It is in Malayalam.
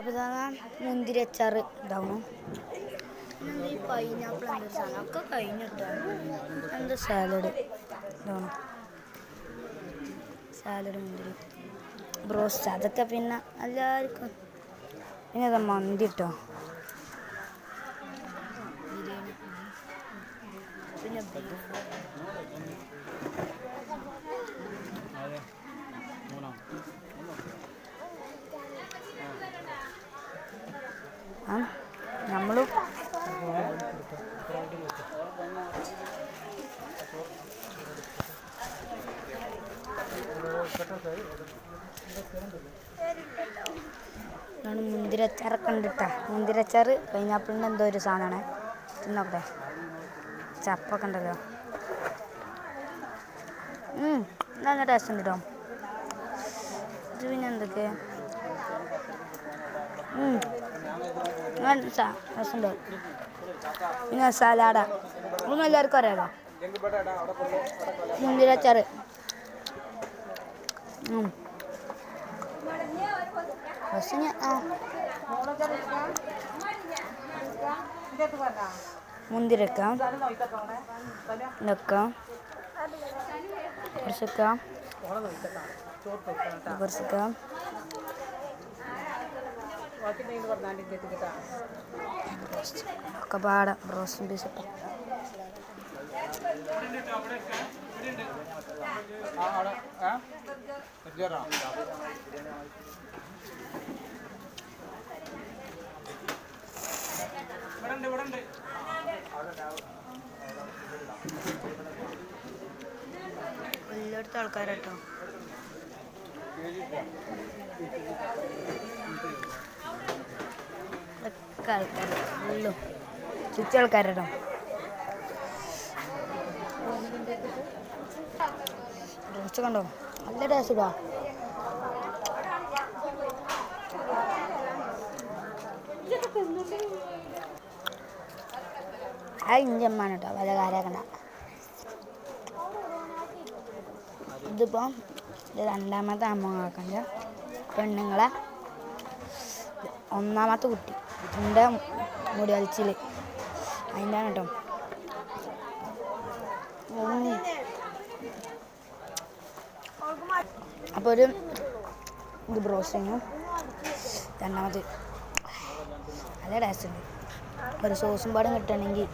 അപ്പോൾ മുന്തിരി അച്ചാറ് ഇതാവണം. ഈ പൈനാപ്പിൾ എന്തൊരു സാധനം ഒക്കെ കഴിഞ്ഞിട്ടാണ്. എന്താ സാലഡ് ഇതാവണം. സാലഡ് മുന്തിരി ബ്രോസ്റ്റ് അതൊക്കെ പിന്നെ എല്ലാവർക്കും. പിന്നെ അതാ മന്തി കേട്ടോ. ബിരിയാണി പിന്നെ നമ്മളും മുന്തിരച്ചാറൊക്കെ ഉണ്ട് കേട്ടോ. മുന്തിരച്ചാറ് പൈനാപ്പിളിൻ്റെ എന്തോ ഒരു സാധനമാണ്. തിന്നോക്കട്ടെ. ചപ്പൊക്കെ ഉണ്ടല്ലോ. നല്ല ടേസ്റ്റ് ഉണ്ട് കേട്ടോ. ഇത് പിന്നെ എന്തൊക്കെ രസമുണ്ടോ. പിന്നെ സലാഡ ഒന്നും എല്ലാവർക്കും അറിയാലോ. മുന്തിരച്ചാറ് മുന്തിരക്കാം ഇതൊക്കെ കുറച്ചൊക്കെ ഒക്കെ പാടാം. റോസ്റ്റും പീസൊക്കെ എല്ലായിടത്തും ആൾക്കാരാട്ടോ. ഇതൊക്കെ ആൾക്കാർ ഫുള്ളും ചുറ്റ ആൾക്കാരാട്ടോ. റോസ്റ്റ് കണ്ടോ നല്ല ടേസ്റ്റ് ഇതാ. ആ ഇഞ്ചമ്മാണ് കേട്ടോ. പല കാര്യമാക്കണ്ട. ഇതിപ്പോൾ രണ്ടാമത്തെ അമ്മക്കാക്കൻ്റെ പെണ്ണുങ്ങളെ ഒന്നാമത്തെ കുട്ടി എൻ്റെ മുടി വലിച്ചിൽ അതിൻ്റെ കേട്ടോ. അപ്പോൾ ഒരു ഇത് ബ്രോസ്റ്റിങ്ങും രണ്ടാമത് നല്ല ടേസ്റ്റ് ഉണ്ട്. ഒരു സോസും പാടും കിട്ടണമെങ്കിൽ